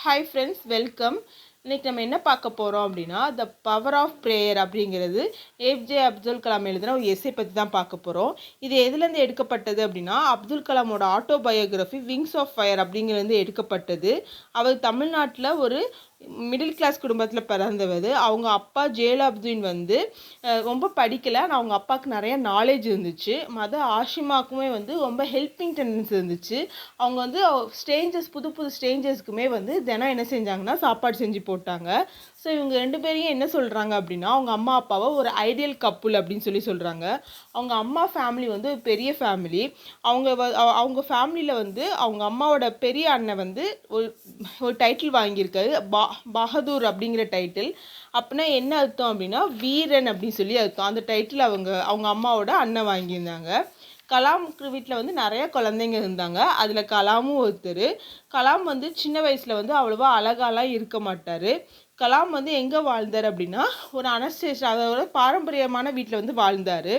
Hi friends, welcome. இன்றைக்கி நம்ம என்ன பார்க்க போகிறோம் அப்படின்னா, த பவர் ஆஃப் ப்ரேயர் அப்படிங்கிறது ஏபிஜே அப்துல் கலாம் எழுதின ஒரு எஸ்ஸே பற்றி தான் பார்க்க போகிறோம். இது எதுலேருந்து எடுக்கப்பட்டது அப்படின்னா, அப்துல் கலாமோட ஆட்டோபயோகிராஃபி விங்ஸ் ஆஃப் ஃபயர் அப்படிங்கிறது எடுக்கப்பட்டது. அவர் தமிழ்நாட்டில் ஒரு மிடில் கிளாஸ் குடும்பத்தில் பிறந்தவர். அவங்க அப்பா ஜேலாப்தீன் வந்து ரொம்ப படிக்கலை, ஆனால் அவங்க அப்பாவுக்கு நிறைய நாலேஜ் இருந்துச்சு. ஆஷிமாக்குமே வந்து ரொம்ப ஹெல்பிங் டெண்டன்சி இருந்துச்சு. அவங்க வந்து புது புது ஸ்ட்ரேஞ்சர்ஸ்க்குமே வந்து தினம் என்ன செஞ்சாங்கன்னா சாப்பாடு செஞ்சு போட்டாங்க. ஸோ இவங்க 2 பேரையும் என்ன சொல்கிறாங்க அப்படின்னா, அவங்க அம்மா அப்பாவை ஒரு ஐடியல் கப்புள் அப்படின்னு சொல்கிறாங்க. அவங்க அம்மா ஃபேமிலி வந்து ஒரு பெரிய ஃபேமிலி. அவங்க ஃபேமிலியில் வந்து அவங்க அம்மாவோட பெரிய அண்ணன் வந்து ஒரு டைட்டில் வாங்கியிருக்காரு, பகதூர் அப்படிங்கிற டைட்டில். அப்படின்னா என்ன அர்த்தம் அப்படின்னா வீரன் அப்படின்னு சொல்லி அர்த்தம். அந்த டைட்டில் அவங்க அம்மாவோட அண்ணன் வாங்கியிருந்தாங்க. கலாமுக்கு வீட்டில் வந்து நிறைய குழந்தைங்க இருந்தாங்க. அதில் கலாமும் ஒருத்தர். கலாம் வந்து சின்ன வயசில் வந்து அவ்வளோவா அழகாலாம் இருக்க மாட்டார். கலாம் வந்து எங்கே வாழ்ந்தார் அப்படின்னா, ஒரு அதோட பாரம்பரியமான வீட்டில் வந்து வாழ்ந்தார்.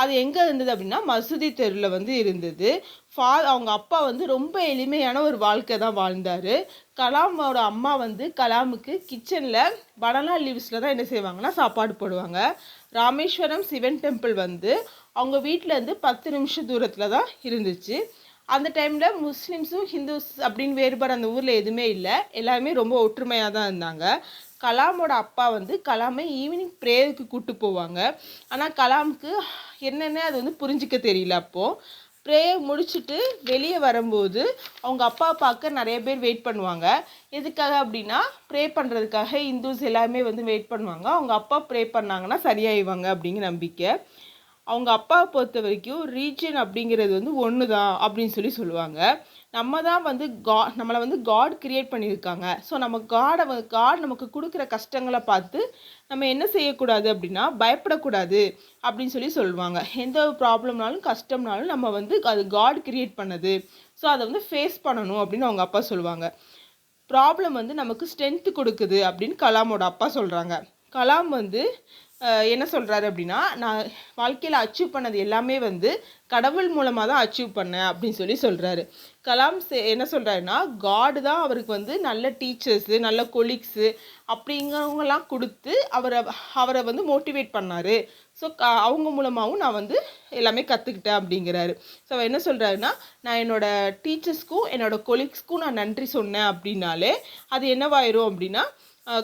அது எங்கே இருந்தது அப்படின்னா, மசூதி தெருவில் வந்து இருந்தது. அவங்க அப்பா வந்து ரொம்ப எளிமையான ஒரு வாழ்க்கை தான் வாழ்ந்தார். கலாமோட அம்மா வந்து கலாமுக்கு கிச்சனில் பனானா லீவ்ஸில் தான் என்ன செய்வாங்கன்னா சாப்பாடு போடுவாங்க. ராமேஸ்வரம் சிவன் டெம்பிள் வந்து அவங்க வீட்டிலேருந்து 10 நிமிஷம் தூரத்தில் தான் இருந்துச்சு. அந்த டைமில் முஸ்லீம்ஸும் ஹிந்துஸ் அப்படின்னு வேறுபாடு அந்த ஊரில் எதுவுமே இல்லை. எல்லாருமே ரொம்ப ஒற்றுமையாக தான் இருந்தாங்க. கலாமோட அப்பா வந்து கலாமை ஈவினிங் ப்ரேயருக்கு கூப்பிட்டு போவாங்க. ஆனால் கலாமுக்கு என்னென்ன அது வந்து புரிஞ்சிக்க தெரியல. அப்போது ப்ரேயர் முடிச்சுட்டு வெளியே வரும்போது அவங்க அப்பா பார்க்க நிறைய பேர் வெயிட் பண்ணுவாங்க. எதுக்காக அப்படின்னா, ப்ரே பண்ணுறதுக்காக இந்துஸ் எல்லாருமே வந்து வெயிட் பண்ணுவாங்க. அவங்க அப்பா ப்ரே பண்ணாங்கன்னா சரியாயிவாங்க அப்படிங்கிற நம்பிக்கை. அவங்க அப்பாவை பொறுத்த வரைக்கும் ரீஜன் அப்படிங்கிறது வந்து ஒன்று தான் அப்படின்னு சொல்லுவாங்க. நம்ம தான் வந்து நம்மளை வந்து காட் கிரியேட் பண்ணியிருக்காங்க. ஸோ நம்ம காட் நமக்கு கொடுக்குற கஷ்டங்களை பார்த்து நம்ம என்ன செய்யக்கூடாது அப்படின்னா பயப்படக்கூடாது அப்படின்னு சொல்லுவாங்க. எந்த ஒரு ப்ராப்ளம்னாலும் கஷ்டம்னாலும் நம்ம வந்து அது காட் கிரியேட் பண்ணது. ஸோ அதை வந்து ஃபேஸ் பண்ணணும் அப்படின்னு அவங்க அப்பா சொல்லுவாங்க. ப்ராப்ளம் வந்து நமக்கு ஸ்ட்ரென்த்து கொடுக்குது அப்படின்னு கலாமோட அப்பா சொல்கிறாங்க. கலாம் வந்து என்ன சொல்கிறாரு அப்படின்னா, நான் வாழ்க்கையில் அச்சீவ் பண்ணது எல்லாமே வந்து கடவுள் மூலமாக தான் அச்சீவ் பண்ணேன் அப்படின்னு சொல்கிறாரு. கலாம் என்ன சொல்கிறாருன்னா, காடு தான் அவருக்கு வந்து நல்ல டீச்சர்ஸு, நல்ல கொலீக்ஸு அப்படிங்கிறவங்கலாம் கொடுத்து அவரை வந்து மோட்டிவேட் பண்ணார். ஸோ அவங்க மூலமாகவும் நான் வந்து எல்லாமே கற்றுக்கிட்டேன் அப்படிங்கிறாரு. ஸோ அவர் என்ன சொல்கிறாருன்னா, நான் என்னோடய டீச்சர்ஸ்க்கும் என்னோடய கொலீக்ஸ்க்கும் நான் நன்றி சொன்னேன் அப்படின்னாலே அது என்னவாயிரும் அப்படின்னா,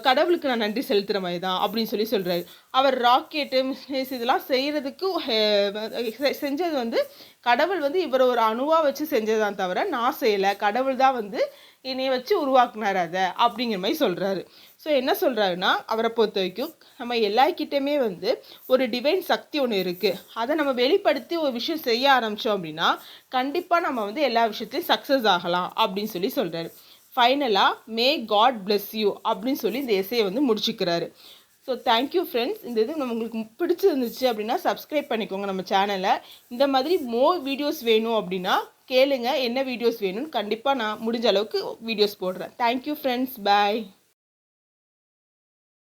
கடவுளுக்கு நான் நன்றி செலுத்துகிற மாதிரி தான் அப்படின்னு சொல்கிறாரு. அவர் ராக்கெட்டு மிஸ்னஸ் இதெல்லாம் செய்கிறதுக்கு செஞ்சது வந்து கடவுள் வந்து இவர் ஒரு அணுவாக வச்சு செஞ்சதான் தவிர நான் செய்யலை, கடவுள் தான் வந்து என்னைய வச்சு உருவாக்குனார் அதை அப்படிங்கிற மாதிரி சொல்கிறாரு. ஸோ என்ன சொல்கிறாருன்னா, அவரை பொறுத்த வரைக்கும் நம்ம எல்லாருக்கிட்டேயுமே வந்து ஒரு டிவைன் சக்தி ஒன்று இருக்குது. அதை நம்ம வெளிப்படுத்தி ஒரு விஷயம் செய்ய ஆரம்பித்தோம் அப்படின்னா கண்டிப்பாக நம்ம வந்து எல்லா விஷயத்துலையும் சக்ஸஸ் ஆகலாம் அப்படின்னு சொல்கிறாரு. ஃபைனலாக மே காட் பிளெஸ் யூ அப்படின்னு இந்த எஸ்ஸையை வந்து முடிச்சுக்கிறாரு. So thank you friends. இந்த இது உங்களுக்கு பிடிச்சிருந்துச்சு அப்படின்னா சப்ஸ்கிரைப் பண்ணிக்கோங்க நம்ம சேனலை. இந்த மாதிரி மோர் வீடியோஸ் வேணும் அப்படின்னா கேளுங்க, என்ன வீடியோஸ் வேணும்னு கண்டிப்பாக நான் முடிஞ்ச அளவுக்கு வீடியோஸ் போடுறேன். தேங்க்யூ ஃப்ரெண்ட்ஸ், பாய்.